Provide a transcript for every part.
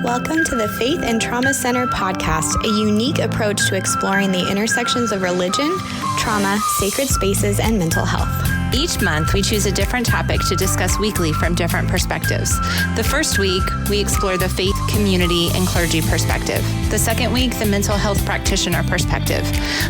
Welcome to the Faith and Trauma Center podcast, a unique approach to exploring the intersections of religion, trauma, sacred spaces, and mental health. Each month, we choose a different topic to discuss weekly from different perspectives. The first week, we explore the faith, community, and clergy perspective. The second week, the mental health practitioner perspective.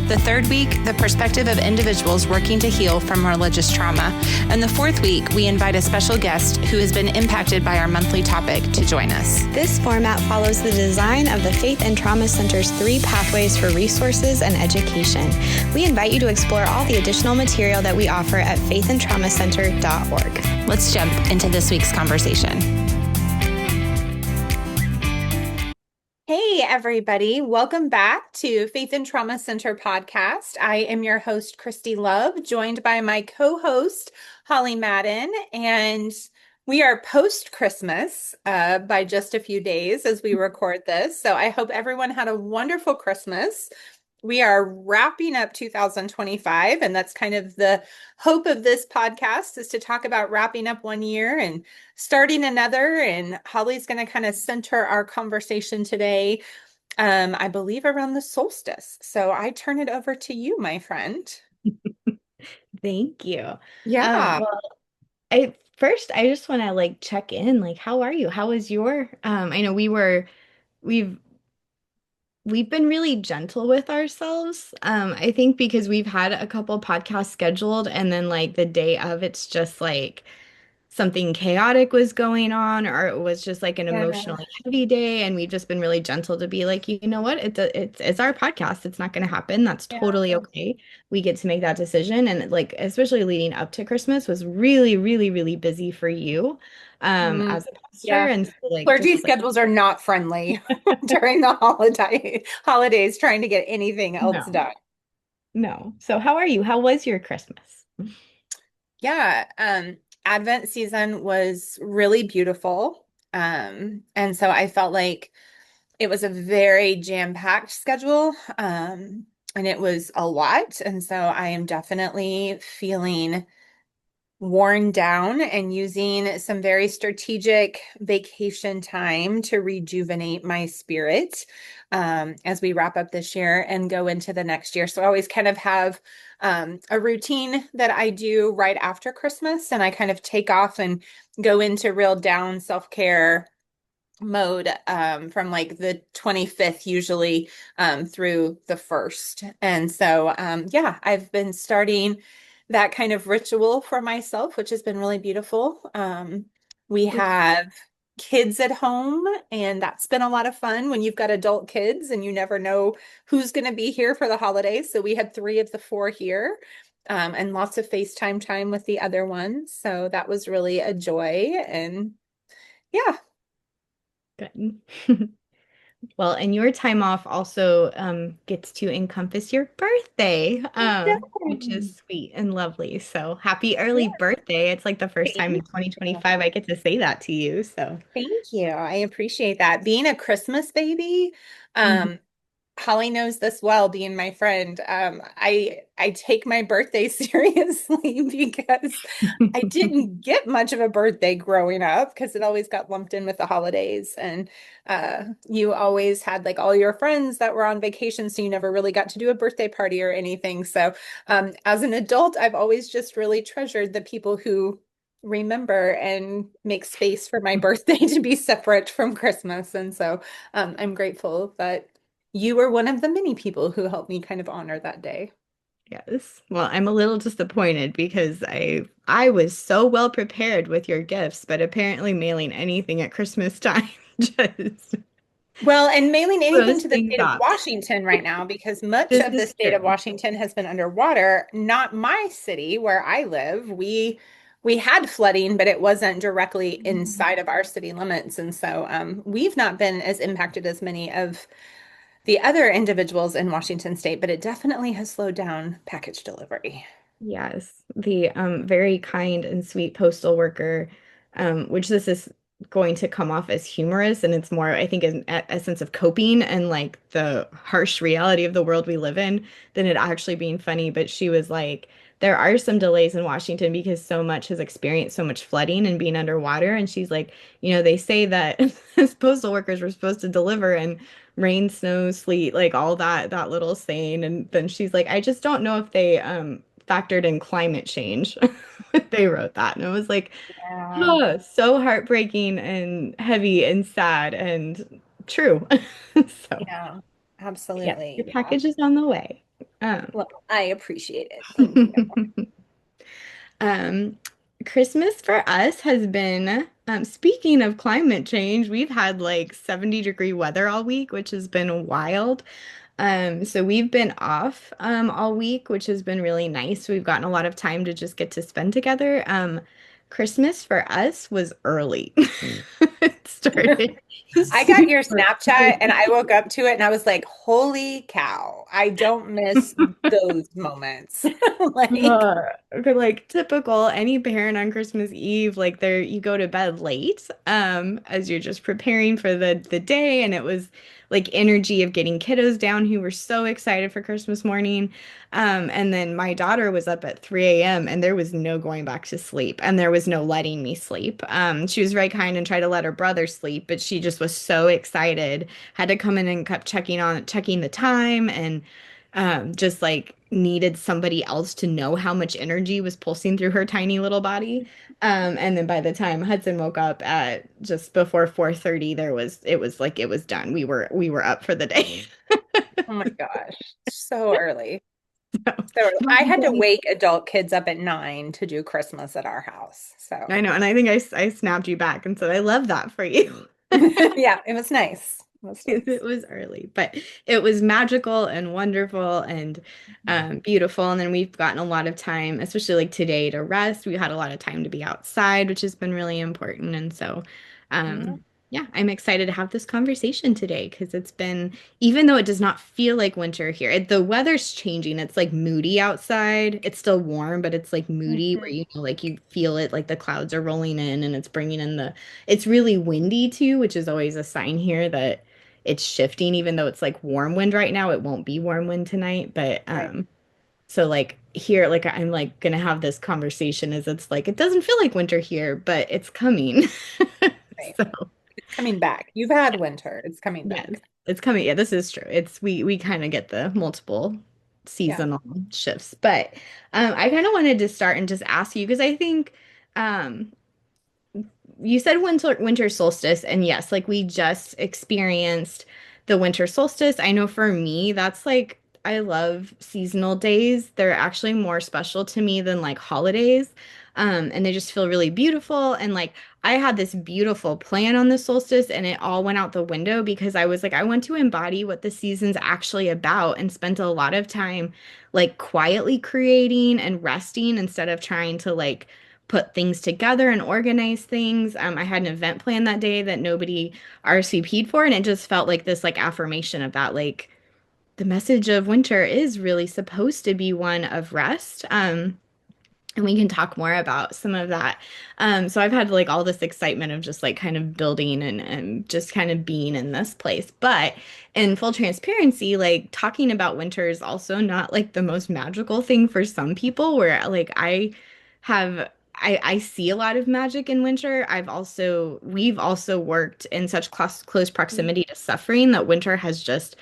The third week, the perspective of individuals working to heal from religious trauma. And the fourth week, we invite a special guest who has been impacted by our monthly topic to join us. This format follows the design of the Faith and Trauma Center's 3 pathways for resources and education. We invite you to explore all the additional material that we offer at faithandtraumacenter.org. Let's jump into this week's conversation. Hey, everybody. Welcome back to Faith and Trauma Center podcast. I am your host, Christy Love, joined by my co-host, Holly Madden, and we are post-Christmas by just a few days as we record this. So I hope everyone had a wonderful Christmas. We are wrapping up 2025, and that's kind of the hope of this podcast, is to talk about wrapping up one year and starting another. And Holly's going to kind of center our conversation today, I believe, around the solstice. So I turn it over to you, my friend. Thank you. Yeah. I just want to check in. How are you? How was your, I know we've been really gentle with ourselves. I think because we've had a couple podcasts scheduled and then the day of, it's just something chaotic was going on, or it was just an emotionally heavy day, and we've just been really gentle to be like, you know what, it's our podcast. It's not going to happen. That's totally okay. We get to make that decision. And especially leading up to Christmas was really, really, really busy for you as a pastor. And so, clergy schedules are not friendly during the holidays trying to get anything else done. No. So how are you? How was your Christmas? Yeah. Advent season was really beautiful. And so I felt like it was a very jam-packed schedule. And it was a lot. And so I am definitely feeling worn down and using some very strategic vacation time to rejuvenate my spirit as we wrap up this year and go into the next year. So I always kind of have a routine that I do right after Christmas, and I kind of take off and go into real down self-care mode from the 25th usually through the 1st. And so I've been starting that kind of ritual for myself, which has been really beautiful. We have kids at home, and that's been a lot of fun when you've got adult kids and you never know who's going to be here for the holidays. So we had 3 of the 4 here, and lots of FaceTime time with the other ones. So that was really a joy. And yeah. Good. Well, and your time off also gets to encompass your birthday, which is sweet and lovely. So happy early birthday. It's the first time in 2025 I get to say that to you. So thank you. I appreciate that. Being a Christmas baby, Holly knows this well, being my friend. I take my birthday seriously because I didn't get much of a birthday growing up because it always got lumped in with the holidays. And you always had all your friends that were on vacation, so you never really got to do a birthday party or anything. So as an adult, I've always just really treasured the people who remember and make space for my birthday to be separate from Christmas. And so I'm grateful that you were one of the many people who helped me kind of honor that day. Yes. Well, I'm a little disappointed because I was so well prepared with your gifts, but apparently mailing anything at Christmas time just Well, and mailing anything to the state of Washington right now, because much of the state of Washington has been underwater. Not my city where I live. We had flooding, but it wasn't directly inside of our city limits. And so we've not been as impacted as many of the other individuals in Washington state, but it definitely has slowed down package delivery. Yes, the very kind and sweet postal worker, which this is going to come off as humorous, and it's more, I think, a sense of coping and the harsh reality of the world we live in than it actually being funny. But she was there are some delays in Washington because so much has experienced so much flooding and being underwater. And she's like, they say that as postal workers were supposed to deliver in rain, snow, sleet, like all that little saying. And then she's like, I just don't know if they factored in climate change. They wrote that. And it was like, Yeah. oh, so heartbreaking and heavy and sad and true. So, Yeah, yeah, absolutely. your Yeah. package is on the way. Um, Well, I appreciate it. Thank you. um, Christmas for us has been, speaking of climate change, we've had like 70-degree weather all week, which has been wild. So we've been off all week, which has been really nice. We've gotten a lot of time to just get to spend together. Christmas for us was early. It started I got super your Snapchat and I woke up to it and I was like, holy cow, I don't miss those moments. Like, Uh, like typical any parent on Christmas Eve, like there you go to bed late, as you're just preparing for the day, and it was like energy of getting kiddos down who were so excited for Christmas morning. And then my daughter was up at 3 a.m. and there was no going back to sleep, and there was no letting me sleep. She was very kind and tried to let her brother sleep, but she just was so excited, had to come in and kept checking the time and just like needed somebody else to know how much energy was pulsing through her tiny little body. And then by the time Hudson woke up at just before 4:30, it was like it was done. We were up for the day. oh my gosh, so early. So, So early. not I had to really- wake adult kids up at 9 to do Christmas at our house. So I know, and I think I snapped you back and said I love that for you. yeah, it was nice. It was It nice. was early, but it was magical and wonderful and beautiful. And then we've gotten a lot of time, especially like today, to rest. We had a lot of time to be outside, which has been really important. And so, Yeah. yeah, I'm excited to have this conversation today because it's been, even though it does not feel like winter here, the weather's changing. It's like moody outside. It's still warm, but it's like moody where Mhm. like you feel it, like the clouds are rolling in and it's bringing in it's really windy too, which is always a sign here that it's shifting, even though it's like warm wind right now. It won't be warm wind tonight, but Right, so like here, like I'm like gonna have this conversation as it's like it doesn't feel like winter here, but it's coming. right. So It's coming back. You've had winter. It's coming yes, back. it's coming. Yeah, this is true. We kind of get the multiple Yeah. seasonal shifts, but I kind of wanted to start and just ask you because I think um you said winter solstice, and yes, like we just experienced the winter solstice. I know for me, that's like I love seasonal days. They're actually more special to me than like holidays. And they just feel really beautiful. And like I had this beautiful plan on the solstice, and it all went out the window because I was like, I want to embody what the season's actually about and spent a lot of time like quietly creating and resting instead of trying to like put things together and organize things. I had an event plan that day that nobody RSVP'd for, and it just felt like this like affirmation of that, like the message of winter is really supposed to be one of rest. And we can talk more about some of that. So I've had like all this excitement of just like kind of building and just kind of being in this place. But in full transparency, like talking about winter is also not like the most magical thing for some people, where like have I see a lot of magic in winter. We've also worked in such close proximity to suffering that winter has just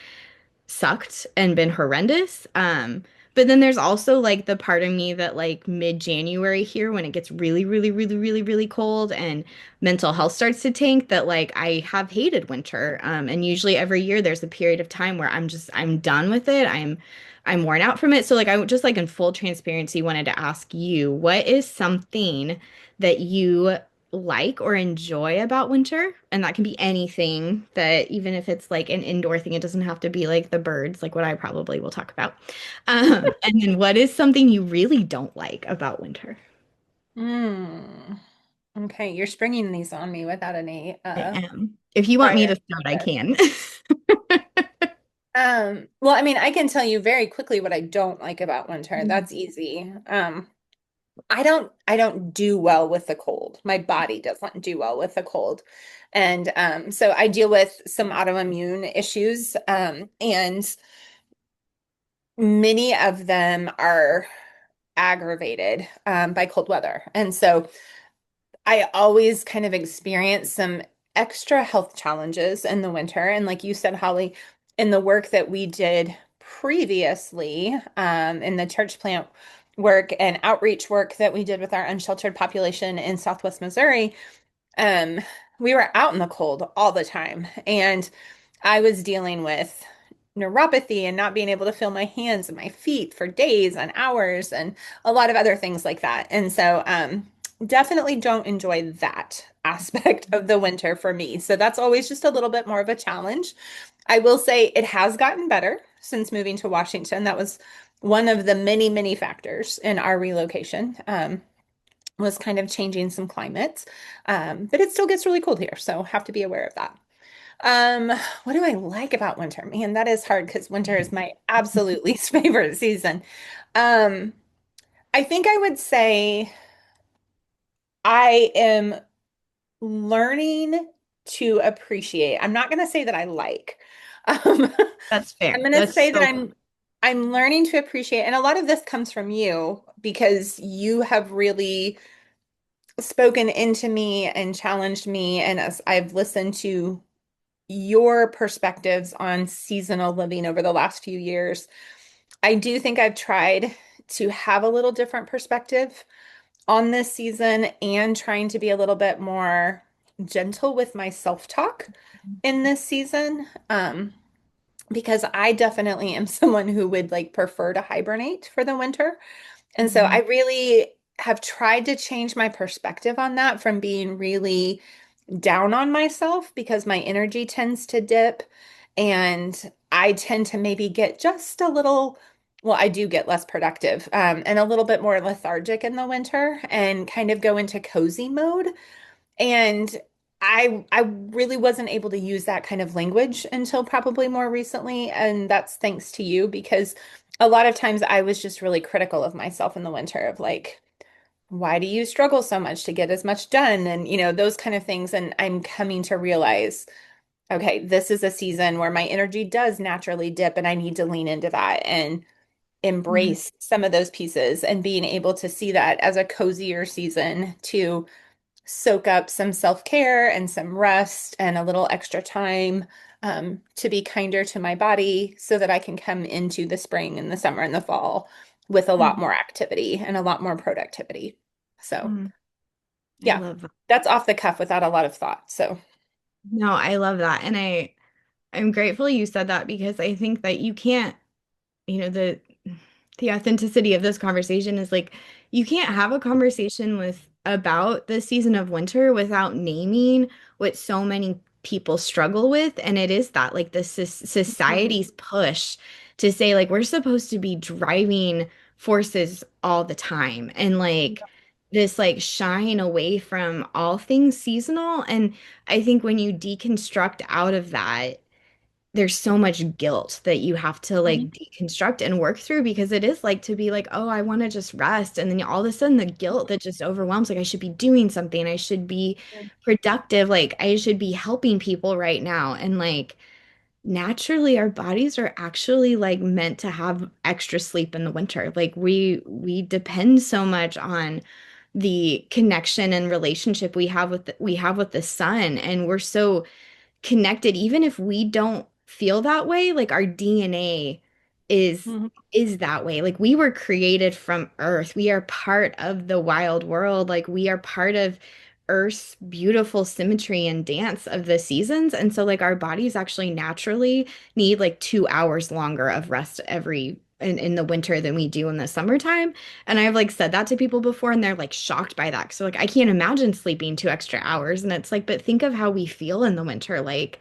sucked and been horrendous. But then there's also like the part of me that like mid-January here when it gets really, really, really, really, really cold and mental health starts to tank, that like I have hated winter. And usually every year there's a period of time where I'm done with it. I'm worn out from it. So like I just like in full transparency wanted to ask you, what is something that you like or enjoy about winter? And that can be anything, that even if it's like an indoor thing, it doesn't have to be like the birds, like what I probably will talk about. And then what is something you really don't like about winter? Mm. Okay, you're springing these on me without any I am. If you want me prior to start, I notice. can. Well, I mean, I can tell you very quickly what I don't like about winter. Mm. That's easy. I don't do well with the cold. My body doesn't do well with the cold. And so I deal with some autoimmune issues. And many of them are aggravated by cold weather. And so I always kind of experience some extra health challenges in the winter. And like you said, Holly, in the work that we did previously, in the church plant work and outreach work that we did with our unsheltered population in Southwest Missouri, um, we were out in the cold all the time. And I was dealing with neuropathy and not being able to feel my hands and my feet for days and hours and a lot of other things like that. And so, definitely don't enjoy that aspect of the winter for me. So that's always just a little bit more of a challenge. I will say it has gotten better since moving to Washington. That was one of the many, many factors in our relocation. Was kind of changing some climates. But it still gets really cold here, so have to be aware of that. Um, what do I like about winter? Man, that is hard because winter is my absolute least favorite season. Um, I think I would say I am learning to appreciate. I'm not going to say that I like. Um, That's I'm fair. going to That's say that so I'm learning to appreciate, and a lot of this comes from you because you have really spoken into me and challenged me, and as I've listened to your perspectives on seasonal living over the last few years. I do think I've tried to have a little different perspective on this season and trying to be a little bit more gentle with my self-talk in this season. Because I definitely am someone who would like prefer to hibernate for the winter. And so I Mhm. really have tried to change my perspective on that from being really down on myself because my energy tends to dip and I tend to maybe get just a little, well, I do get less productive, and a little bit more lethargic in the winter and kind of go into cozy mode. And I really wasn't able to use that kind of language until probably more recently. And that's thanks to you because a lot of times I was just really critical of myself in the winter of like, why do you struggle so much to get as much done? And, those kind of things. And I'm coming to realize, okay, this is a season where my energy does naturally dip and I need to lean into that and Mhm. embrace some of those pieces and being able to see that as a cozier season to soak up some self-care and some rest and a little extra time, to be kinder to my body so that I can come into the spring and the summer and the fall with a lot Mhm. more activity and a lot more productivity. So, Mhm. I yeah, love that. that's off the cuff without a lot of thought. So, No, I love that. And I'm grateful you said that because I think that you can't, the authenticity of this conversation is like you can't have a conversation with about the season of winter without naming what so many people struggle with, and it is that like the mhm, society's push to say like we're supposed to be driving forces all the time and like this like shying away from all things seasonal. And I think when you deconstruct out of that, there's so much guilt that you have to like mhm, deconstruct and work through because it is like to be like, oh, I want to just rest. And then all of a sudden the guilt that just overwhelms, like I should be doing something, I should be productive, like I should be helping people right now. And like naturally our bodies are actually like meant to have extra sleep in the winter. Like we depend so much on the connection and relationship we have with the sun, and we're so connected even if we don't feel that way. Like our DNA is mhm, is that way. Like we were created from earth, we are part of the wild world, like we are part of earth's beautiful symmetry and dance of the seasons. And so like our bodies actually naturally need like 2 hours longer of rest in the winter than we do in the summertime. And I've like said that to people before and they're like shocked by that. So like I can't imagine sleeping 2 extra hours. And it's like, but think of how we feel in the winter, like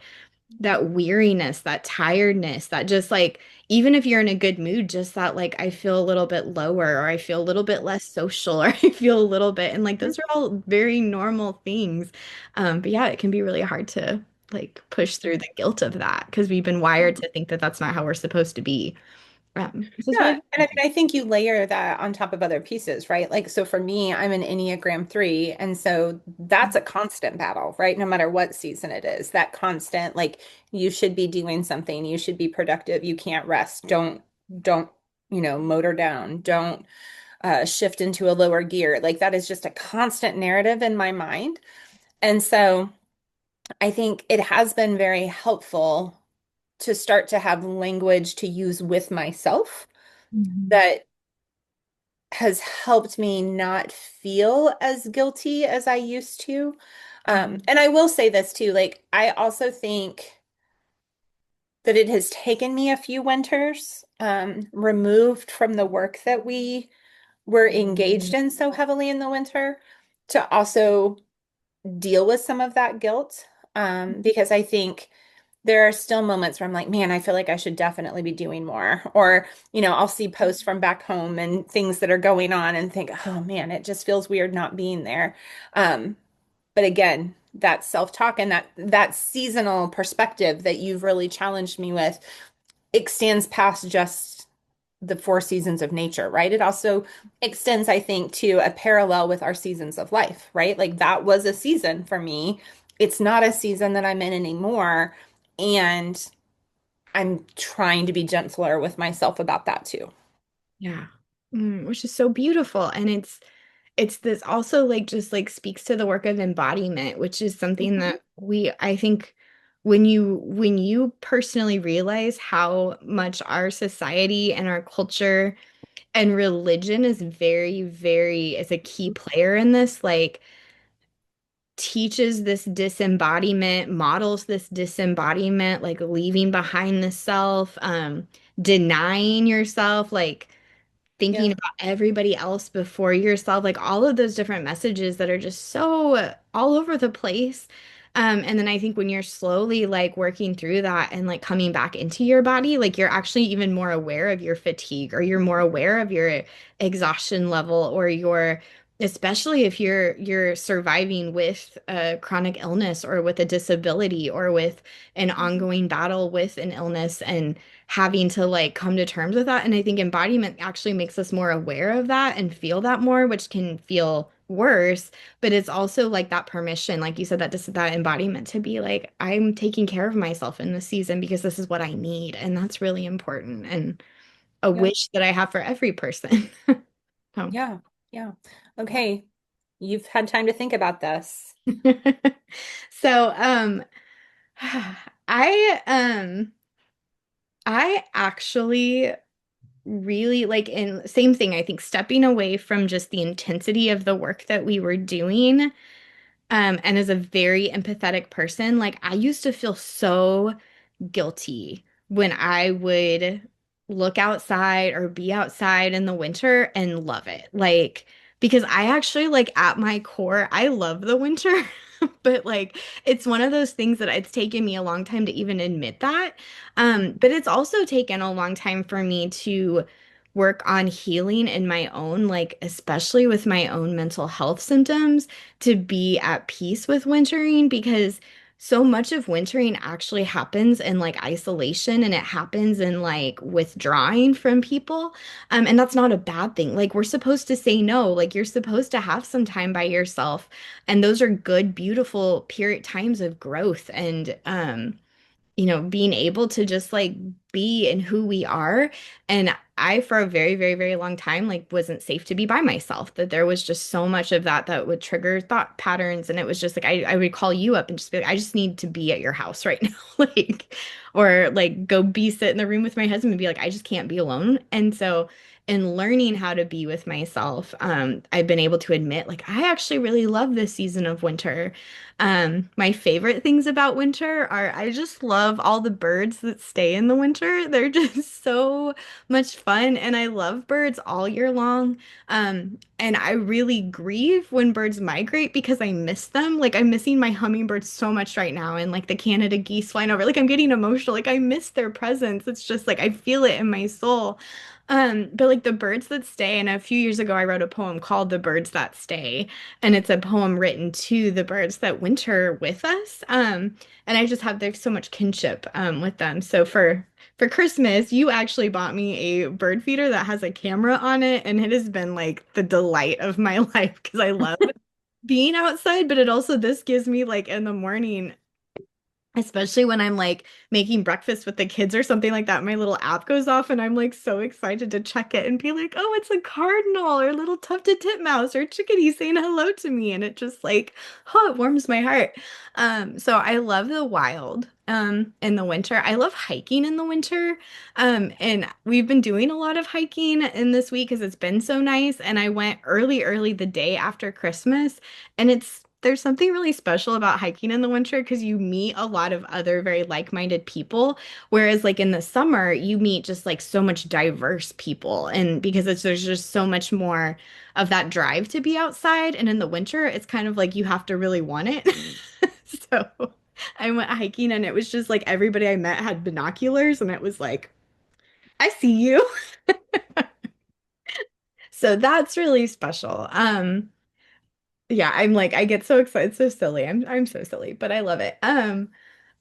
that weariness, that tiredness, that just like even if you're in a good mood, just that like I feel a little bit lower or I feel a little bit less social or I feel a little bit, and like those are all very normal things. But yeah, it can be really hard to like push through the guilt of that because we've been wired mhm. to think that that's not how we're supposed to be. So it's Yeah, really and I think you layer that on top of other pieces, right? Like, so for me, I'm an Enneagram 3, and so that's a constant battle, right? No matter what season it is, that constant, like, you should be doing something, you should be productive, you can't rest, don't, motor down, don't. shift into a lower gear. Like that is just a constant narrative in my mind. And so I think it has been very helpful to start to have language to use with myself Mhm. that has helped me not feel as guilty as I used to. And I will say this too, like I also think that it has taken me a few winters removed from the work that we were engaged in so heavily in the winter to also deal with some of that guilt. Because I think there are still moments where I'm like, man, I feel like I should definitely be doing more. Or, I'll see posts from back home and things that are going on and think, oh man, it just feels weird not being there. Um, but again, that self-talk and that seasonal perspective that you've really challenged me with extends past just the four seasons of nature, right? It also extends, I think, to a parallel with our seasons of life, right? Like that was a season for me. It's not a season that I'm in anymore. And I'm trying to be gentler with myself about that too. Yeah. Which is so beautiful. And it's this also like just like speaks to the work of embodiment, which is something Mhm. that I think when you personally realize how much our society and our culture and religion is very, very is a key player in this, like teaches this disembodiment, models this disembodiment, like leaving behind the self, denying yourself, like thinking Yeah. about everybody else before yourself, like all of those different messages that are just so all over the place. And then I think when you're slowly like working through that and like coming back into your body, like you're actually even more aware of your fatigue or you're more aware of your exhaustion level or your especially if you're surviving with a chronic illness or with a disability or with an ongoing battle with an illness and having to like come to terms with that. And I think embodiment actually makes us more aware of that and feel that more, which can feel worse. But it's also like that permission, like you said, that embodiment to be like, I'm taking care of myself in this season because this is what I need. And that's really important and a Yeah. wish that I have for every person. So. Yeah. Yeah. Okay. You've had time to think about this. So, I um I actually really like in same thing, I think stepping away from just the intensity of the work that we were doing, and as a very empathetic person, like I used to feel so guilty when I would look outside or be outside in the winter and love it. Like, because I actually, like, at my core, I love the winter, but like, it's one of those things that it's taken me a long time to even admit that. But it's also taken a long time for me to work on healing in my own, like, especially with my own mental health symptoms, to be at peace with wintering because so much of wintering actually happens in like isolation and it happens in like withdrawing from people. And that's not a bad thing. Like we're supposed to say no, like you're supposed to have some time by yourself. And those are good, beautiful period times of growth and being able to just like be in who we are. And I, for a very, very, very long time, like wasn't safe to be by myself, that there was just so much of that that would trigger thought patterns. And it was just like, I would call you up and just be like, I just need to be at your house right now. Like, or like go be sit in the room with my husband and be like, I just can't be alone. And so, in learning how to be with myself, I've been able to admit, like, I actually really love this season of winter. My favorite things about winter are I just love all the birds that stay in the winter. They're just so much fun, and I love birds all year long. And I really grieve when birds migrate because I miss them. Like I'm missing my hummingbirds so much right now, and like the Canada geese flying over. Like I'm getting emotional. Like I miss their presence. It's just like I feel it in my soul. But like the birds that stay, and a few years ago I wrote a poem called The Birds That Stay. And it's a poem written to the birds that winter with us. And I just have there's so much kinship with them. So for Christmas, you actually bought me a bird feeder that has a camera on it, and it has been like the delight of my life because I love being outside, but it also this gives me like in the morning Especially when I'm like making breakfast with the kids or something like that, my little app goes off and I'm like so excited to check it and be like, oh, it's a cardinal or little tufted titmouse or chickadee saying hello to me. And it just like, oh, it warms my heart. So I love the wild in the winter. I love hiking in the winter. And we've been doing a lot of hiking in this week because it's been so nice. And I went early the day after Christmas. And there's something really special about hiking in the winter because you meet a lot of other very like-minded people. Whereas like in the summer, you meet just like so much diverse people. And because there's just so much more of that drive to be outside. And in the winter, it's kind of like you have to really want it. So I went hiking and it was just like everybody I met had binoculars and it was like, I see you. So that's really special. Yeah, I'm like I get so excited, so silly. I'm so silly, but I love it.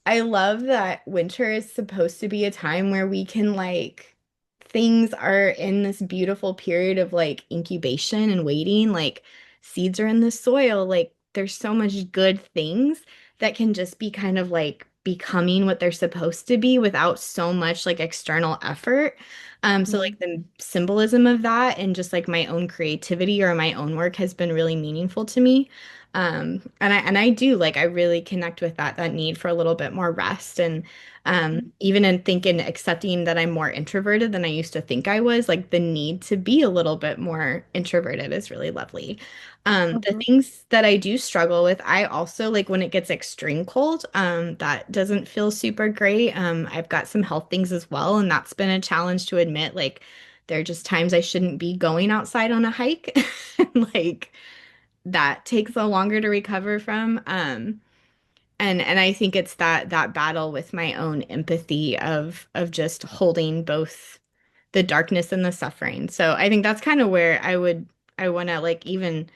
I love that winter is supposed to be a time where we can like things are in this beautiful period of like incubation and waiting, like seeds are in the soil, like there's so much good things that can just be kind of like becoming what they're supposed to be without so much like external effort. So Mhm. like the symbolism of that and just like my own creativity or my own work has been really meaningful to me. And I do like I really connect with that need for a little bit more rest and even in thinking accepting that I'm more introverted than I used to think I was, like the need to be a little bit more introverted is really lovely. The Mhm. things that I do struggle with, I also like when it gets extreme cold, that doesn't feel super great. I've got some health things as well, and that's been a challenge to admit. Like there are just times I shouldn't be going outside on a hike. Like that takes a longer to recover from. And I think it's that battle with my own empathy of just holding both the darkness and the suffering. So I think that's kind of where I want to like even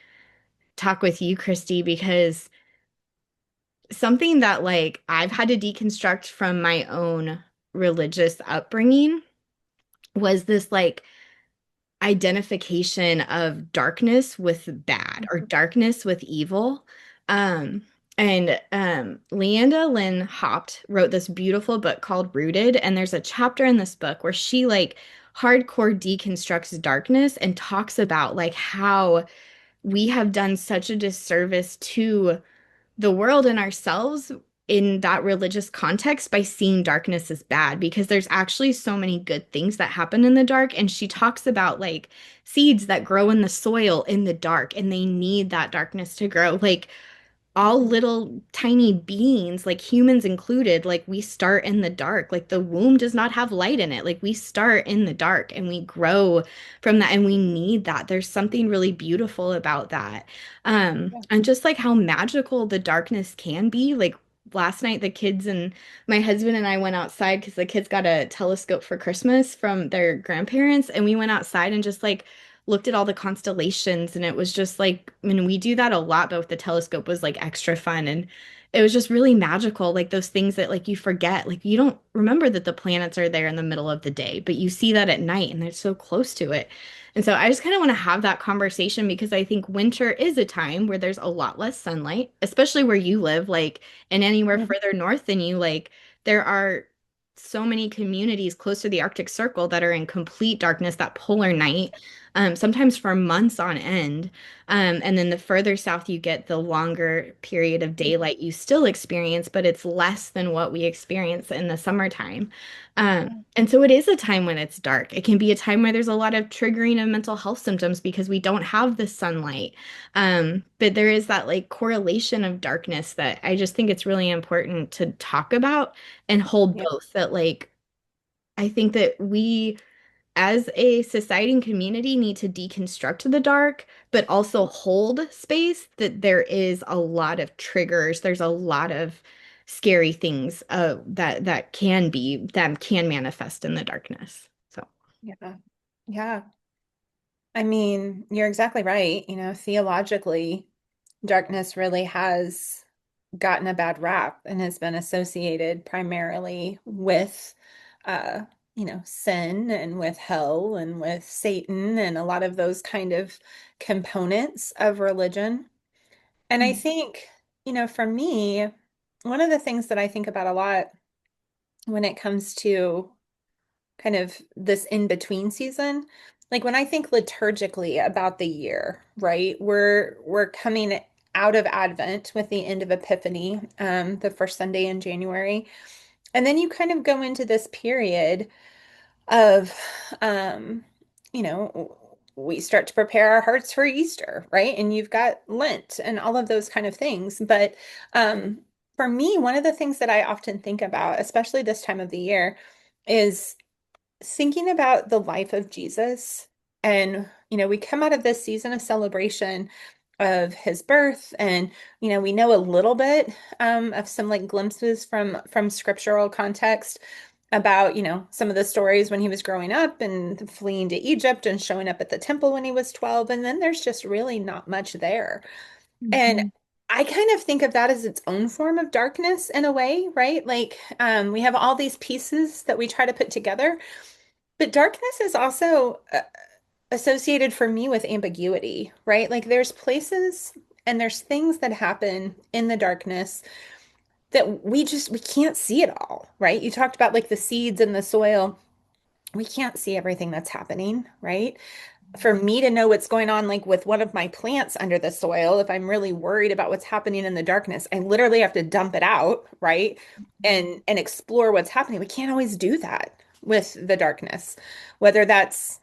talk with you, Christy, because something that like I've had to deconstruct from my own religious upbringing was this like identification of darkness with bad or Mhm. darkness with evil. And Leanda Lynn Haupt wrote this beautiful book called Rooted, and there's a chapter in this book where she like hardcore deconstructs darkness and talks about like how we have done such a disservice to the world and ourselves in that religious context by seeing darkness as bad because there's actually so many good things that happen in the dark. And she talks about like seeds that grow in the soil in the dark and they need that darkness to grow. Like all little tiny beings, like humans included, like we start in the dark. Like the womb does not have light in it. Like we start in the dark and we grow from that and we need that. There's something really beautiful about that. Yeah. And just like how magical the darkness can be. Like last night, the kids and my husband and I went outside because the kids got a telescope for Christmas from their grandparents, and we went outside and just like looked at all the constellations and it was just like I mean we do that a lot but with the telescope was like extra fun and it was just really magical like those things that like you forget like you don't remember that the planets are there in the middle of the day but you see that at night and they're so close to it and so I just kind of want to have that conversation because I think winter is a time where there's a lot less sunlight especially where you live like and anywhere Mhm. further north than you like there are so many communities close to the Arctic Circle that are in complete darkness, that polar night, sometimes for months on end. And then the further south you get, the longer period of daylight you still experience, but it's less than what we experience in the summertime. And so it is a time when it's dark. It can be a time where there's a lot of triggering of mental health symptoms because we don't have the sunlight. But there is that like correlation of darkness that I just think it's really important to talk about and hold Yeah. both. That like I think that we as a society and community need to deconstruct the dark, but also hold space that there is a lot of triggers. There's a lot of scary things that can manifest in the darkness. So Yeah. Yeah. I mean, you're exactly right. Theologically, darkness really has gotten a bad rap and has been associated primarily with, uh, sin and with hell and with Satan and a lot of those kind of components of religion. And I think, for me, one of the things that I think about a lot when it comes to kind of this in between season, like when I think liturgically about the year, right? We're coming out of Advent with the end of Epiphany, the first Sunday in January. And then you kind of go into this period of, um, you know, we start to prepare our hearts for Easter, right? And you've got Lent and all of those kind of things. But um, for me, one of the things that I often think about, especially this time of the year, is thinking about the life of Jesus. And, we come out of this season of celebration of his birth, and, we know a little bit of some like glimpses from scriptural context about, some of the stories when he was growing up and fleeing to Egypt and showing up at the temple when he was 12. And then there's just really not much there. And Mhm. I kind of think of that as its own form of darkness in a way, right? Like we have all these pieces that we try to put together, but darkness is also associated for me with ambiguity, right? Like there's places and there's things that happen in the darkness that we can't see it all, right? You talked about like the seeds in the soil. We can't see everything that's happening, right? For me to know what's going on, like with one of my plants under the soil, if I'm really worried about what's happening in the darkness, I literally have to dump it out, right? And explore what's happening. We can't always do that with the darkness, whether that's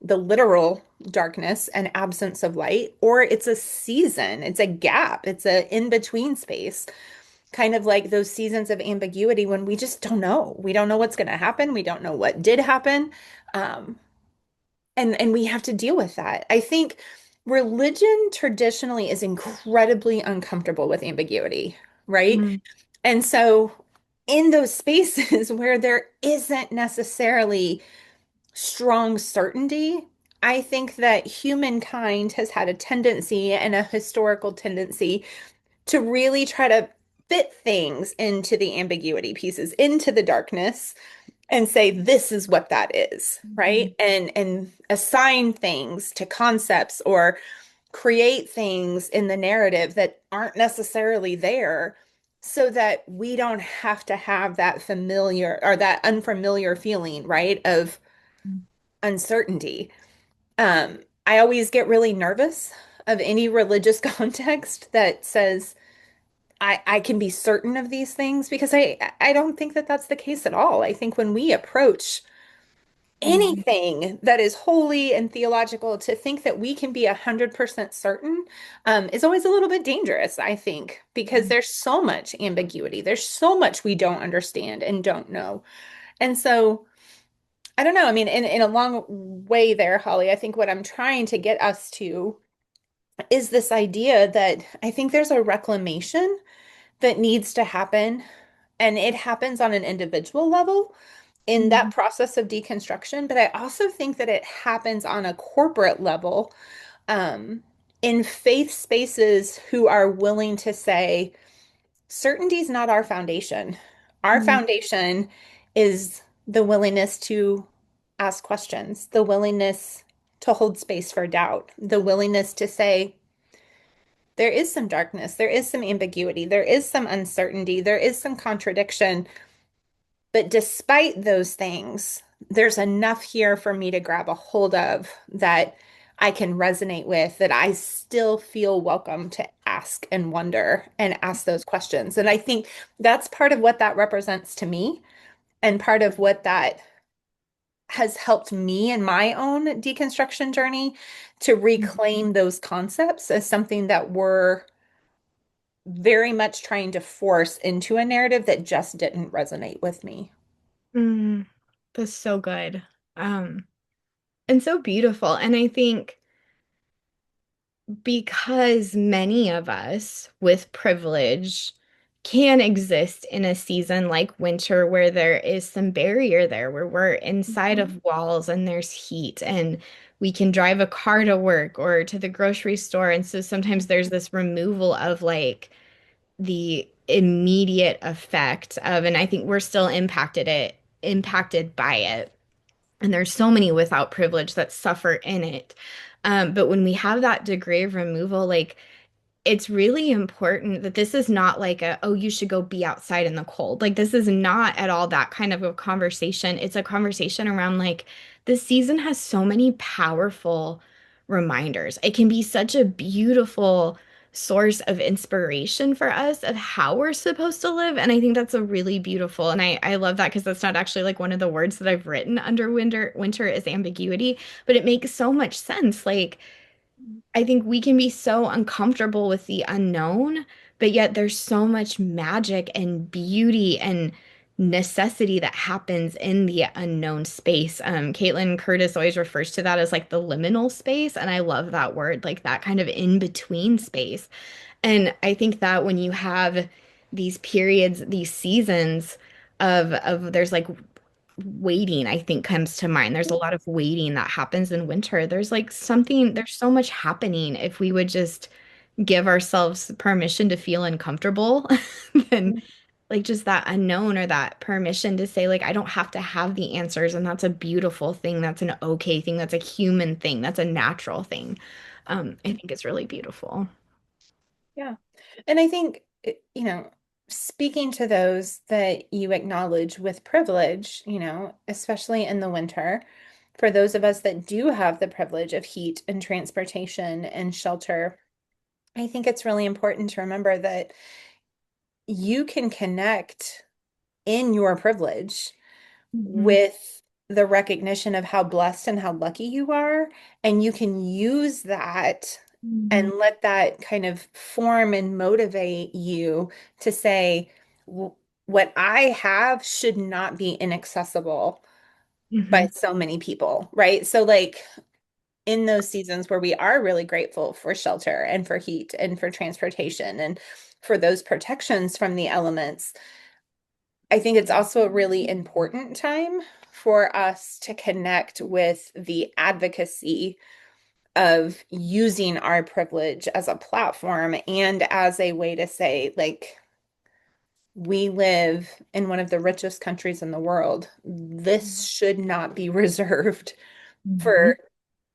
the literal darkness and absence of light, or it's a season, it's a gap, it's a in-between space, kind of like those seasons of ambiguity when we just don't know. We don't know what's going to happen. We don't know what did happen. Um, and we have to deal with that. I think religion traditionally is incredibly uncomfortable with ambiguity, right? Mm. And so in those spaces where there isn't necessarily strong certainty, I think that humankind has had a tendency and a historical tendency to really try to fit things into the ambiguity pieces, into the darkness, and say this is what that is, Mhm. right? And assign things to concepts or create things in the narrative that aren't necessarily there so that we don't have to have that familiar or that unfamiliar feeling, right, of uncertainty. I always get really nervous of any religious context that says I can be certain of these things because I don't think that that's the case at all. I think when we approach Mhm. anything that is holy and theological, to think that we can be 100% certain is always a little bit dangerous, I think, because there's so much ambiguity. There's so much we don't understand and don't know. And so I don't know. I mean, in a long way there, Holly, I think what I'm trying to get us to is this idea that I think there's a reclamation that needs to happen, and it happens on an individual level in that Mhm. process of deconstruction. But I also think that it happens on a corporate level, um, in faith spaces who are willing to say, certainty is not our foundation. Our Mhm. foundation is the willingness to ask questions, the willingness to hold space for doubt, the willingness to say, there is some darkness, there is some ambiguity, there is some uncertainty, there is some contradiction. But despite those things, there's enough here for me to grab a hold of that I can resonate with, that I still feel welcome to ask and wonder and ask those questions. And I think that's part of what that represents to me, and part of what that has helped me in my own deconstruction journey to reclaim those concepts as something that we're very much trying to force into a narrative that just didn't resonate with me. Mm. That's so good. Um, and so beautiful. And I think because many of us with privilege can exist in a season like winter where there is some barrier there, where we're inside Mhm. of walls and there's heat and we can drive a car to work or to the grocery store. And so sometimes there's this removal of like the immediate effect of, and I think we're still impacted by it. And there's so many without privilege that suffer in it. But when we have that degree of removal, like it's really important that this is not like a, oh, you should go be outside in the cold. Like, this is not at all that kind of a conversation. It's a conversation around like this season has so many powerful reminders. It can be such a beautiful source of inspiration for us of how we're supposed to live. And I think that's a really beautiful, and I love that because that's not actually like one of the words that I've written under winter is ambiguity, but it makes so much sense. Like, I think we can be so uncomfortable with the unknown, but yet there's so much magic and beauty and necessity that happens in the unknown space. Caitlin Curtis always refers to that as like the liminal space, and I love that word, like that kind of in between space. And I think that when you have these periods, these seasons of there's like waiting, I think comes to mind. There's a lot of waiting that happens in winter. There's like something, there's so much happening if we would just give ourselves permission to feel uncomfortable, then like just that unknown or that permission to say, like, I don't have to have the answers. And that's a beautiful thing. That's an okay thing. That's a human thing. That's a natural thing. I think it's really beautiful. Yeah. And I think, speaking to those that you acknowledge with privilege, especially in the winter, for those of us that do have the privilege of heat and transportation and shelter, I think it's really important to remember that you can connect in your privilege Mhm. with the recognition of how blessed and how lucky you are. And you can use that Mhm. and let that kind of form and motivate you to say, What I have should not be inaccessible by Mhm. so many people," right? So, like, in those seasons where we are really grateful for shelter and for heat and for transportation and for those protections from the elements, I think it's also a really important time for us to connect with the advocacy of using our privilege as a platform and as a way to say, like, we live in one of the richest countries in the world. This should not be reserved Mhm. for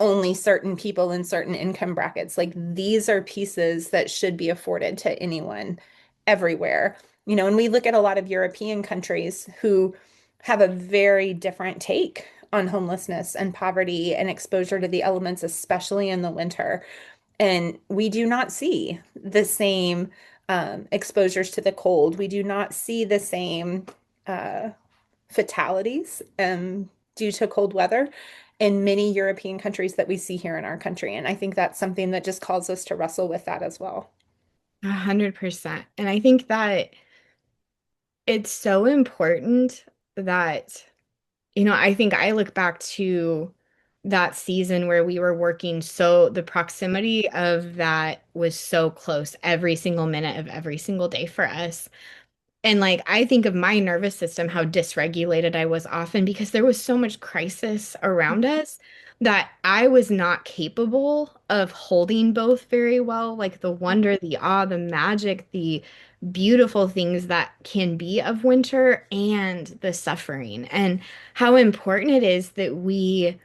only certain people in certain income brackets. Like, these are pieces that should be afforded to anyone everywhere. And we look at a lot of European countries who have a very different take on homelessness and poverty and exposure to the elements, especially in the winter. And we do not see the same exposures to the cold. We do not see the same uh, fatalities due to cold weather in many European countries that we see here in our country. And I think that's something that just calls us to wrestle with that as well. 100%. And I think that it's so important that, I think I look back to that season where we were working, so the proximity of that was so close every single minute of every single day for us. And like I think of my nervous system, how dysregulated I was often because there was so much crisis around us that I was not capable of holding both very well, like the wonder, the awe, the magic, the beautiful things that can be of winter and the suffering, and how important it is that we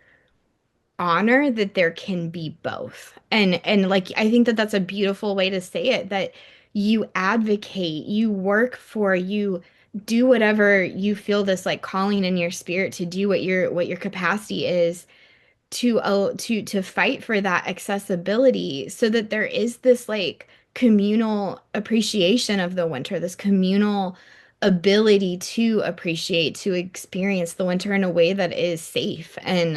honor that there can be both. And like I think that that's a beautiful way to say it, that you advocate, you work for, you do whatever you feel this like calling in your spirit to do, what your capacity is to fight for that accessibility so that there is this like communal appreciation of the winter, this communal ability to appreciate, to experience the winter in a way that is safe, and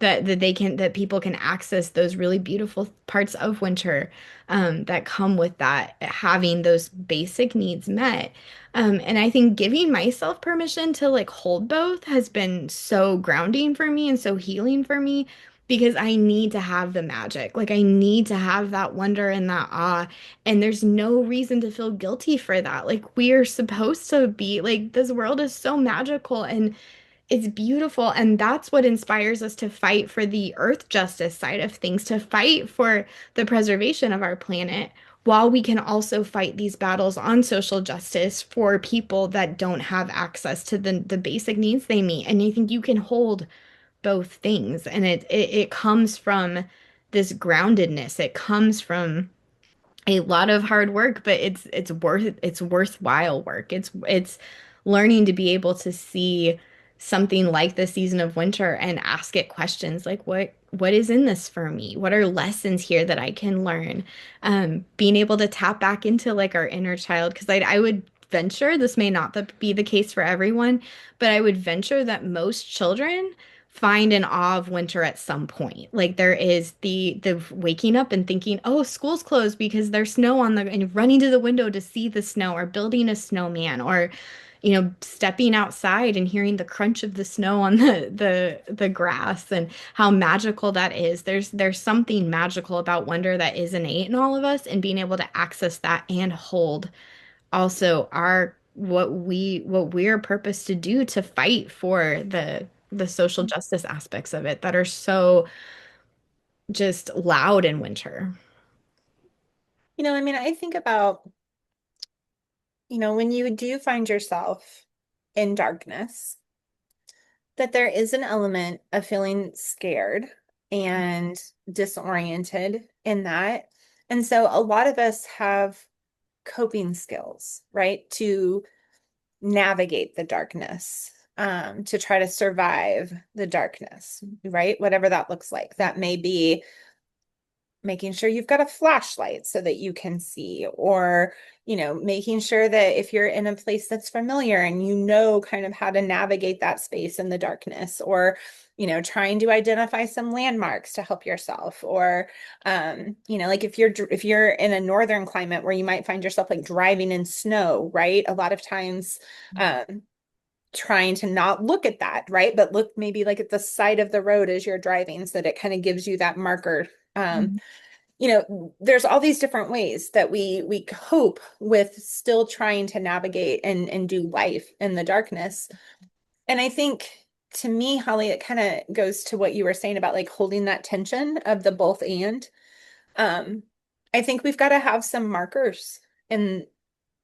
that people can access those really beautiful parts of winter that come with that, having those basic needs met. And I think giving myself permission to like hold both has been so grounding for me and so healing for me because I need to have the magic. Like I need to have that wonder and that awe. And there's no reason to feel guilty for that. Like we are supposed to be, like this world is so magical and it's beautiful. And that's what inspires us to fight for the earth justice side of things, to fight for the preservation of our planet, while we can also fight these battles on social justice for people that don't have access to the basic needs they meet. And I think you can hold both things. And it comes from this groundedness. It comes from a lot of hard work, but it's worthwhile work. It's learning to be able to see something like the season of winter and ask it questions like what is in this for me? What are lessons here that I can learn? Being able to tap back into like our inner child, because I would venture this may not be the case for everyone, but I would venture that most children find an awe of winter at some point. Like there is the waking up and thinking, "Oh, school's closed because there's snow on the," and running to the window to see the snow or building a snowman or stepping outside and hearing the crunch of the snow on the grass and how magical that is. There's something magical about wonder that is innate in all of us, and being able to access that and hold also our what we're purposed to do to fight for the social justice aspects of it that are so just loud in winter. I mean, I think about, when you do find yourself in darkness, that there is an element of feeling scared and disoriented in that. And so a lot of us have coping skills, right, to navigate the darkness, to try to survive the darkness, right? Whatever that looks like. That may be making sure you've got a flashlight so that you can see, or making sure that if you're in a place that's familiar and kind of how to navigate that space in the darkness, or trying to identify some landmarks to help yourself, or like if you're in a northern climate where you might find yourself like driving in snow, right? A lot of times trying to not look at that, right? But look maybe like at the side of the road as you're driving so that it kind of gives you that marker. Mhm. There's all these different ways that we cope with still trying to navigate and do life in the darkness. And I think, to me, Holly, it kind of goes to what you were saying about like holding that tension of the both and. Um, I think we've got to have some markers in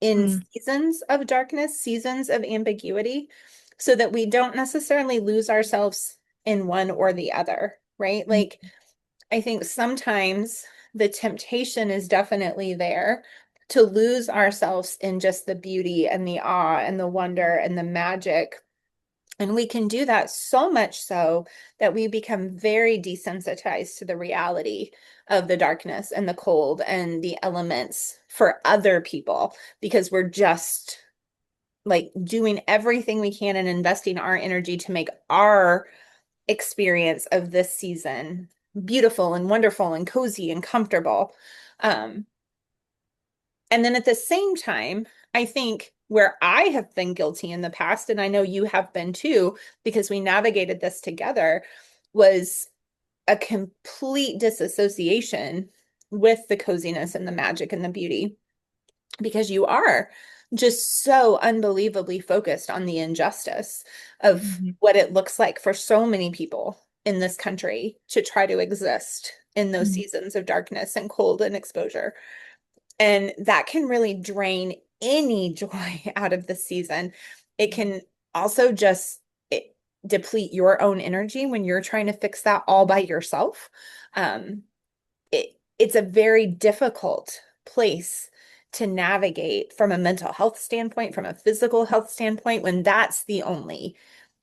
Mm, seasons of darkness, seasons of ambiguity, so that we don't necessarily lose ourselves in one or the other, right? mm, Like, I think sometimes the temptation is definitely there to lose ourselves in just the beauty and the awe and the wonder and the magic. And we can do that so much so that we become very desensitized to the reality of the darkness and the cold and the elements for other people, because we're just like doing everything we can and investing our energy to make our experience of this season beautiful and wonderful and cozy and comfortable. Um, and then at the same time, I think where I have been guilty in the past, and I know you have been too, because we navigated this together, was a complete disassociation with the coziness and the magic and the beauty, because you are just so unbelievably focused on the injustice of mhm, what it looks like for so many people in this country to try to exist in those mhm, seasons of darkness and cold and exposure. And that can really drain any joy out of the season. It can also just deplete your own energy when you're trying to fix that all by yourself. It's a very difficult place to navigate from a mental health standpoint, from a physical health standpoint, when that's the only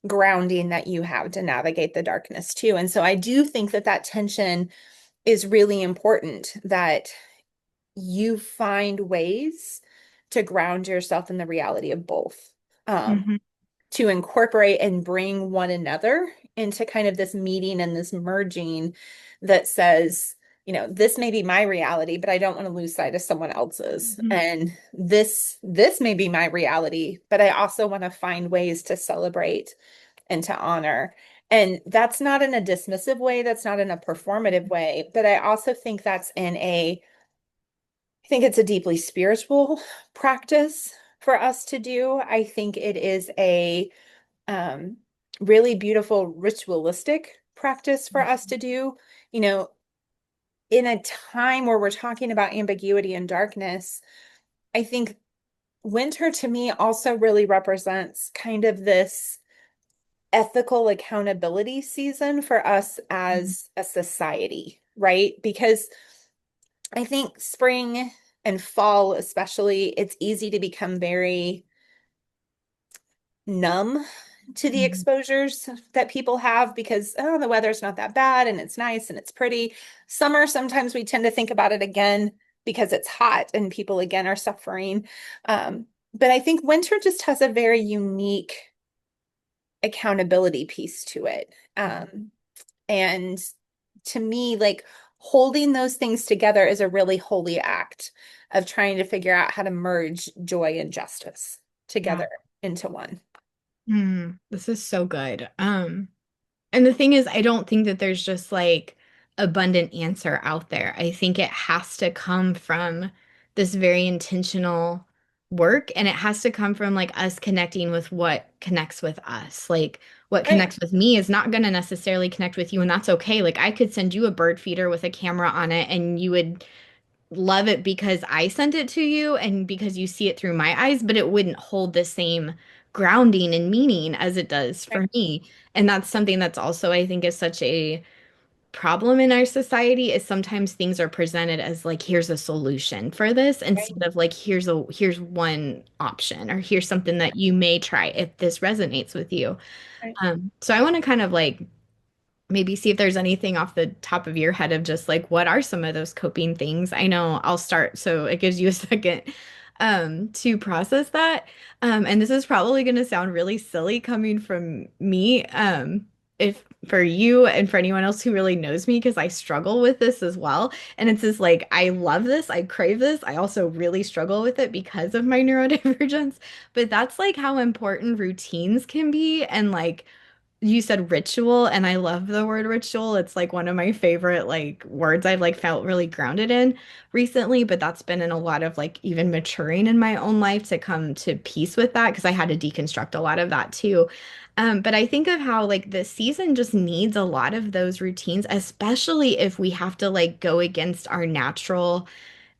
grounding that you have to navigate the darkness too. And so I do think that that tension is really important, that you find ways to ground yourself in the reality of both, mhm, to incorporate and bring one another into kind of this meeting and this merging that says, this may be my reality, but I don't want to lose sight of someone else's. mhm, And this may be my reality, but I also want to find ways to celebrate and to honor. And that's not in a dismissive way, that's not in a performative way, but I also think I think it's a deeply spiritual practice for us to do. I think it is a um, really beautiful ritualistic practice for us to do. You know, in a time where we're talking about ambiguity and darkness, I think winter to me also really represents kind of this ethical accountability season for us mhm, as a society, right? Because I think spring and fall especially, it's easy to become very numb to the Mhm. exposures that people have because, oh, the weather's not that bad and it's nice and it's pretty. Summer, sometimes we tend to think about it again because it's hot and people again are suffering. But I think winter just has a very unique accountability piece to it. And to me, like holding those things together is a really holy act of trying to figure out how to merge joy and justice Yeah. together into one. This is so good. And the thing is, I don't think that there's just like abundant answer out there. I think it has to come from this very intentional work, and it has to come from like us connecting with what connects with us. Like what Right. connects with me is not going to necessarily connect with you, and that's okay. Like I could send you a bird feeder with a camera on it, and you would love it because I sent it to you and because you see it through my eyes, but it wouldn't hold the same grounding and meaning as it does Right. for me. And that's something that's also, I think, is such a problem in our society is sometimes things are presented as like, here's a solution for this Right. instead of like, here's one option or here's something that you may try if this resonates with you. Right. So I want to kind of like maybe see if there's anything off the top of your head of just like what are some of those coping things. I know I'll start so it gives you a second to process that. And this is probably going to sound really silly coming from me. If for you and for anyone else who really knows me, because I struggle with this as well. And it's just like, I love this, I crave this. I also really struggle with it because of my neurodivergence. But that's like how important routines can be. And like, you said ritual, and I love the word ritual. It's like one of my favorite like words I've like felt really grounded in recently, but that's been in a lot of like even maturing in my own life to come to peace with that because I had to deconstruct a lot of that too. But I think of how like the season just needs a lot of those routines, especially if we have to like go against our natural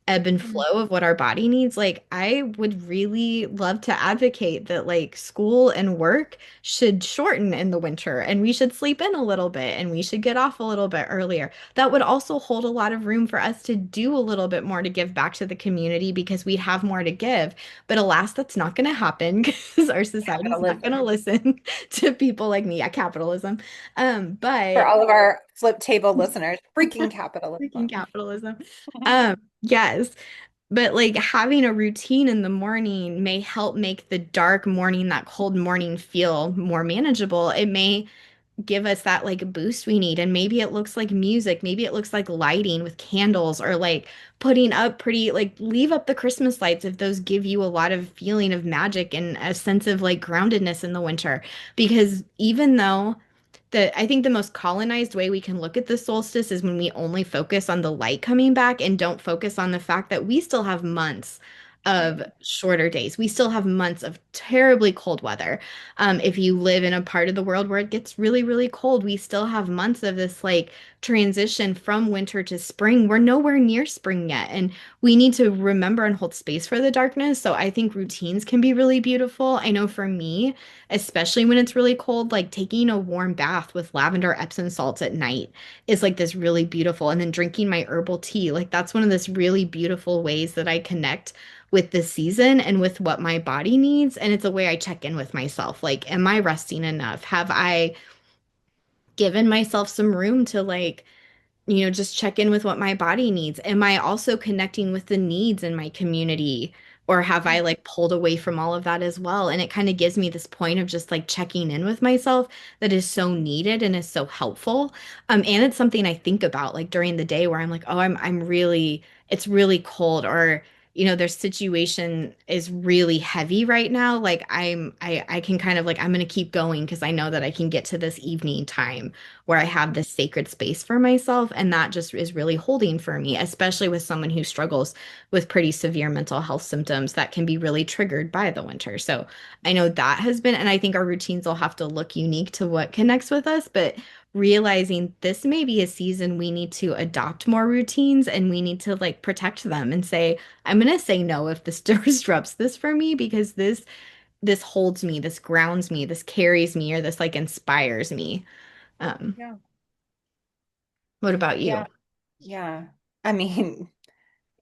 ebb and Mhm. flow of what our body needs. Like, I would really love to advocate that like school and work should shorten in the winter and we should sleep in a little bit and we should get off a little bit earlier. That would also hold a lot of room for us to do a little bit more to give back to the community because we'd have more to give. But alas, that's not going to happen because our society's not going to Capitalism. listen to people like me. Yeah, capitalism. For But all of our flip table listeners, freaking freaking capitalism. capitalism. Yes. But like having a routine in the morning may help make the dark morning, that cold morning feel more manageable. It may give us that like boost we need. And maybe it looks like music, maybe it looks like lighting with candles or like putting up pretty, like leave up the Christmas lights if those give you a lot of feeling of magic and a sense of like groundedness in the winter. Because even though I think the most colonized way we can look at the solstice is when we only focus on the light coming back and don't focus on the fact that we still have months Right. of shorter days. We still have months of terribly cold weather. If you live in a part of the world where it gets really, really cold, we still have months of this like transition from winter to spring. We're nowhere near spring yet. And we need to remember and hold space for the darkness. So I think routines can be really beautiful. I know for me, especially when it's really cold, like taking a warm bath with lavender Epsom salts at night is like this really beautiful. And then drinking my herbal tea, like that's one of this really beautiful ways that I connect with the season and with what my body needs. And it's a way I check in with myself. Like, am I resting enough? Have I given myself some room to like just check in with what my body needs. Am I also connecting with the needs in my community? Or have I like pulled away from all of that as well? And it kind of gives me this point of just like checking in with myself that is so needed and is so helpful. And it's something I think about like during the day where I'm like, oh, I'm really, it's really cold or their situation is really heavy right now. Like I can kind of like, I'm going to keep going because I know that I can get to this evening time where I have this sacred space for myself. And that just is really holding for me, especially with someone who struggles with pretty severe mental health symptoms that can be really triggered by the winter. So I know that has been, and I think our routines will have to look unique to what connects with us, but realizing this may be a season we need to adopt more routines and we need to like protect them and say, I'm going to say no if this disrupts this for me because this holds me, this grounds me, this carries me, or this like inspires me. Um, Yeah. what about Yeah. you? Yeah. I mean,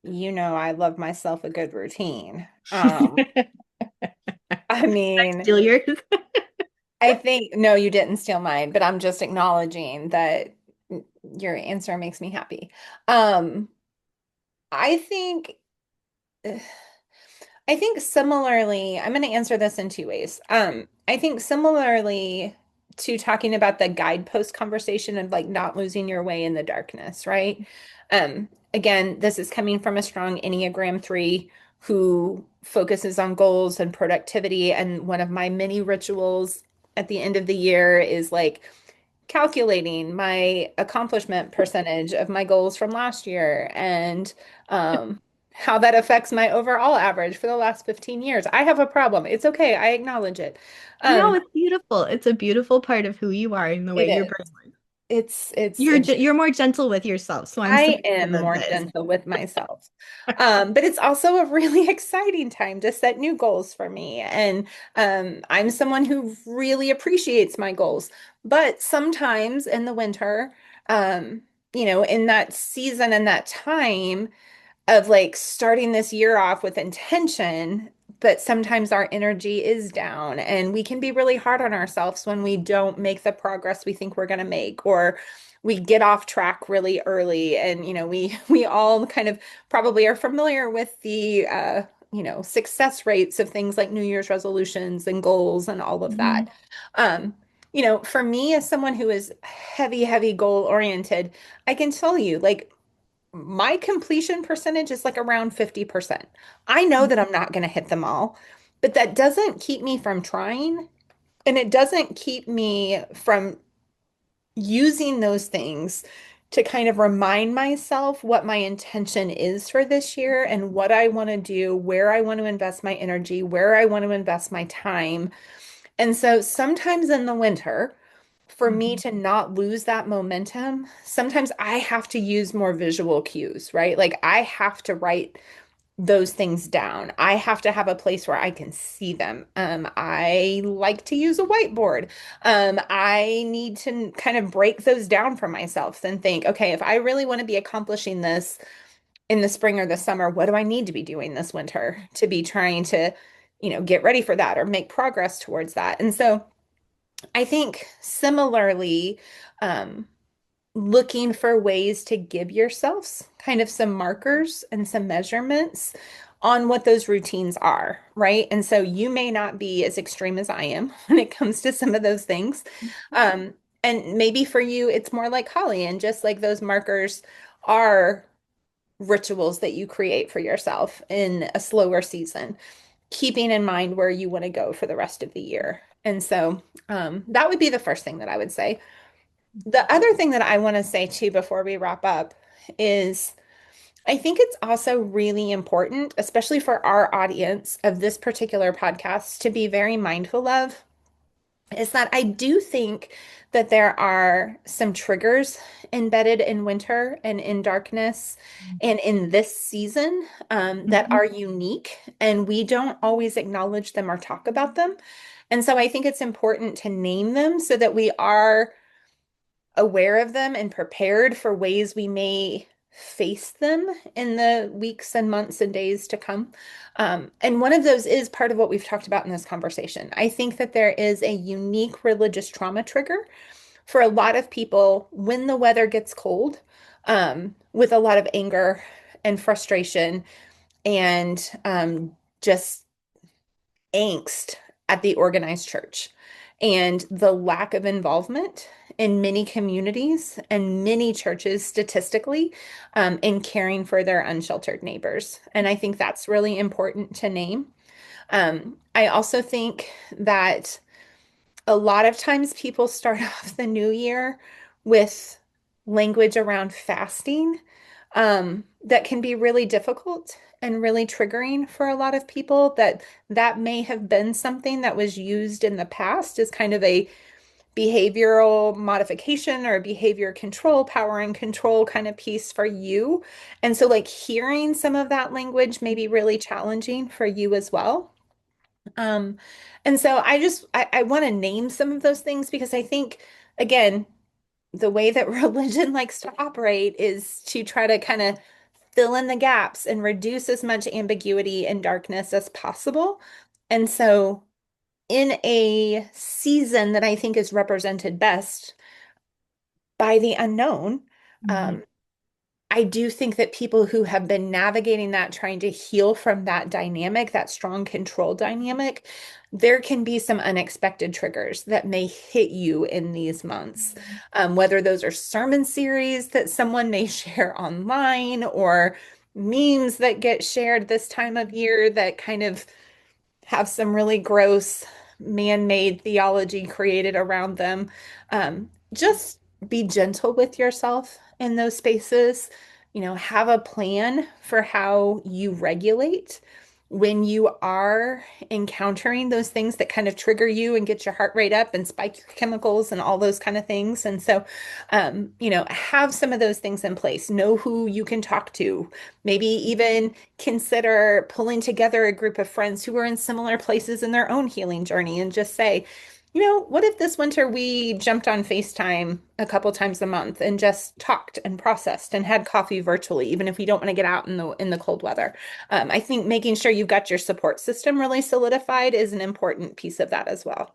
you know I love myself a good routine. I mean, Steal yours. I think no, you didn't steal mine, but I'm just acknowledging that your answer makes me happy. Um, I think I think similarly, I'm going to answer this in two ways. I think similarly to talking about the guidepost conversation of like not losing your way in the darkness, right? Again, this is coming from a strong Enneagram 3 who focuses on goals and productivity. And one of my many rituals at the end of the year is like calculating my accomplishment percentage of my goals from last year and how that affects my overall average for the last 15 years. I have a problem. It's okay. I acknowledge it. No, Um, it's beautiful. It's a beautiful part of who you are and the way it your is. brain works. It's You're more gentle with yourself, so I'm I supportive am of more this. gentle with myself. But it's also a really exciting time to set new goals for me. And I'm someone who really appreciates my goals. But sometimes in the winter, um, in that season and that time, of like starting this year off with intention, but sometimes our energy is down and we can be really hard on ourselves when we don't make the progress we think we're going to make or we get off track really early and we all kind of probably are familiar with the success rates of things like New Year's resolutions and goals and all of that. Mhm. Um for me as someone who is heavy goal oriented, I can tell you like my completion percentage is like around 50%. I know that I'm not going to hit them all, but that doesn't keep me from trying. And it doesn't keep me from using those things to kind of remind myself what my intention is for this year and what I want to do, where I want to invest my energy, where I want to invest my time. And so sometimes in the winter, for me Mhm. to not lose that momentum, sometimes I have to use more visual cues, right? Like I have to write those things down. I have to have a place where I can see them. I like to use a whiteboard. I need to kind of break those down for myself and think, okay, if I really want to be accomplishing this in the spring or the summer, what do I need to be doing this winter to be trying to, get ready for that or make progress towards that? And so I think similarly, um, looking for ways to give yourselves kind of some markers and some measurements on what those routines are, right? And so you may not be as extreme as I am when it comes to some of those things. Um, and maybe for you, it's more like Holly, and just like those markers are rituals that you create for yourself in a slower season, keeping in mind where you want to go for the rest of the year. And so that would be the first thing that I would say. The other thing that I want to say too before we wrap up is I think it's also really important, especially for our audience of this particular podcast, to be very mindful of is that I do think that there are some triggers embedded in winter and in darkness and in this season that Mhm. are unique, and we don't always acknowledge them or talk about them. And so I think it's important to name them so that we are aware of them and prepared for ways we may face them in the weeks and months and days to come. And one of those is part of what we've talked about in this conversation. I think that there is a unique religious trauma trigger for a lot of people when the weather gets cold, with a lot of anger and frustration and just angst at the organized church and the lack of involvement in many communities and many churches statistically in caring for their unsheltered neighbors. And I think that's really important to name. I also think that a lot of times people start off the new year with language around fasting that can be really difficult and really triggering for a lot of people that may have been something that was used in the past as kind of a behavioral modification or behavior control, power and control kind of piece for you. And so like hearing some of that language may be really challenging for you as well. Um, and so I want to name some of those things because I think, again, the way that religion likes to operate is to try to kind of fill in the gaps and reduce as much ambiguity and darkness as possible. And so, in a season that I think is represented best by the unknown, Mhm. um, I do think that people who have been navigating that, trying to heal from that dynamic, that strong control dynamic, there can be some unexpected triggers that may hit you in these months. Whether those are sermon series that someone may share online or memes that get shared this time of year that kind of have some really gross man-made theology created around them. Just be gentle with yourself in those spaces. Have a plan for how you regulate when you are encountering those things that kind of trigger you and get your heart rate up and spike your chemicals and all those kind of things. And so, have some of those things in place. Know who you can talk to. Maybe even consider pulling together a group of friends who are in similar places in their own healing journey and just say, what if this winter we jumped on FaceTime a couple times a month and just talked and processed and had coffee virtually, even if we don't want to get out in the cold weather? I think making sure you've got your support system really solidified is an important piece of that as well.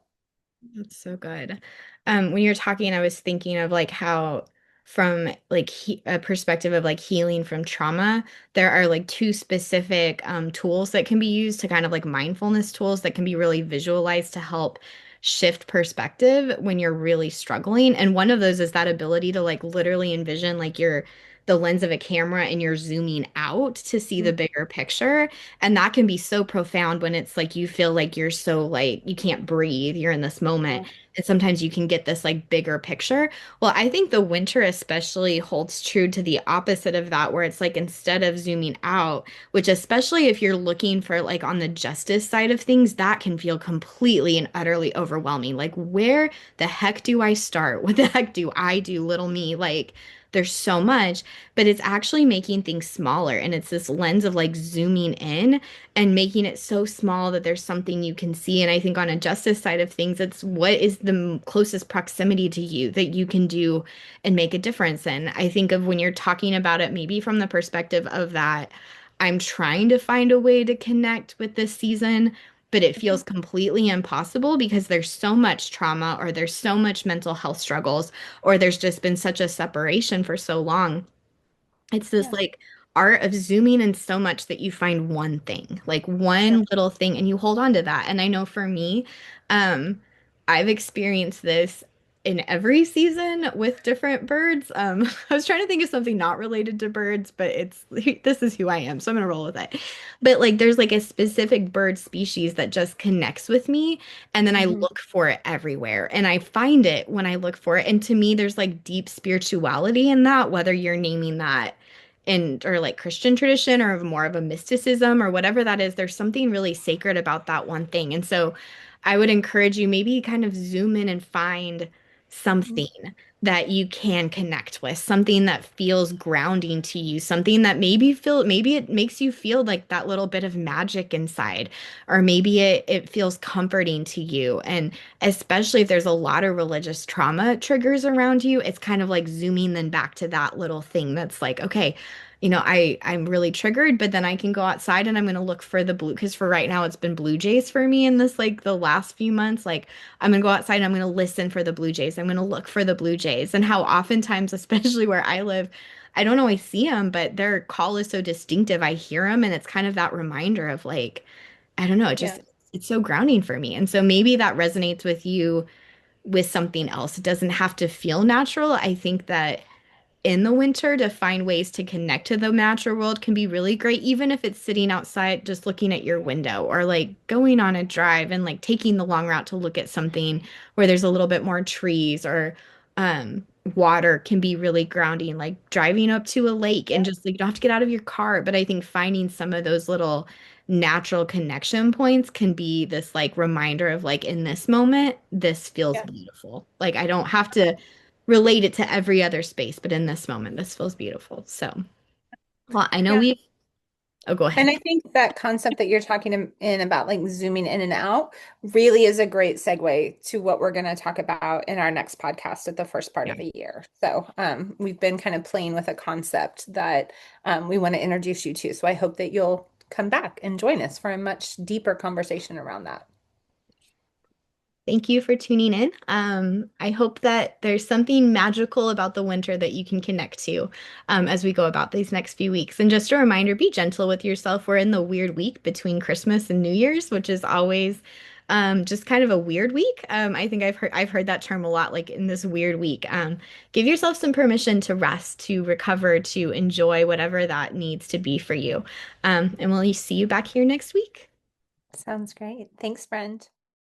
That's so good. When you're talking, I was thinking of like how, from like a perspective of like healing from trauma, there are like two specific tools that can be used to kind of like mindfulness tools that can be really visualized to help shift perspective when you're really struggling. And one of those is that ability to like literally envision like you're the lens of a camera and you're zooming out to see the bigger picture. And that can be so profound when it's like you feel like you're so like you can't breathe, you're in this moment. And sometimes you can get this like bigger picture. Well, I think the winter especially holds true to the opposite of that, where it's like instead of zooming out, which especially if you're looking for like on the justice side of things, that can feel completely and utterly overwhelming. Like, where the heck do I start? What the heck do I do, little me? Like, there's so much, but it's actually making things smaller. And it's this lens of like zooming in and making it so small that there's something you can see. And I think on a justice side of things, it's what is the closest proximity to you that you can do and make a difference in. I think of when you're talking about it, maybe from the perspective of that, I'm trying to find a way to connect with this season. But it feels completely impossible because there's so much trauma, or there's so much mental health struggles, or there's just been such a separation for so long. It's this Yeah. like art of zooming in so much that you find one thing, like Yeah. one little thing, and you hold on to that. And I know for me, um, I've experienced this in every season with different birds. I was trying to think of something not related to birds, but it's this is who I am, so I'm gonna roll with it. But like there's like a specific bird species that just connects with me, and then I Mhm. look for it everywhere, and I find it when I look for it. And to me, there's like deep spirituality in that, whether you're naming that in or like Christian tradition or more of a mysticism or whatever that is, there's something really sacred about that one thing. And so I would encourage you maybe kind of zoom in and find Mhm. something that you can connect with, something that feels grounding to you, something that maybe it makes you feel like that little bit of magic inside, or maybe it feels comforting to you. And especially if there's a lot of religious trauma triggers around you, it's kind of like zooming then back to that little thing that's like, okay, I'm really triggered, but then I can go outside and I'm going to look for the blue, because for right now it's been blue jays for me in this like the last few months. Like I'm going to go outside and I'm going to listen for the blue jays. I'm going to look for the blue jays. And how oftentimes, especially where I live, I don't always see them, but their call is so distinctive. I hear them, and it's kind of that reminder of like, I don't know, Yeah. it's so grounding for me. And so maybe that resonates with you with something else. It doesn't have to feel natural. I think that in the winter, to find ways to connect to the natural world can be really great, even if it's sitting outside just looking at your window, or like going on a drive and like taking the long route to look at something where there's a little bit more trees, or um water can be really grounding, like driving up to a lake and just like you don't have to get out of your car. But I think finding some of those little natural connection points can be this like reminder of like, in this moment, this feels Yeah. beautiful. Like I don't have to relate it to every other space, but in this moment, this feels beautiful. So, well, I know Yeah. Oh, go And ahead. I think that concept that you're talking in about like zooming in and out really is a great segue to what we're going to talk about in our next podcast at the first part Yeah. of the year. So we've been kind of playing with a concept that we want to introduce you to. So I hope that you'll come back and join us for a much deeper conversation around that. Thank you for tuning in. I hope that there's something magical about the winter that you can connect to as we go about these next few weeks. And just a reminder, be gentle with yourself. We're in the weird week between Christmas and New Year's, which is always just kind of a weird week. I think I've heard that term a lot, like in this weird week. Give yourself some permission to rest, to recover, to enjoy whatever that needs to be for you. And we'll see you back here next week. Sounds great. Thanks, friend.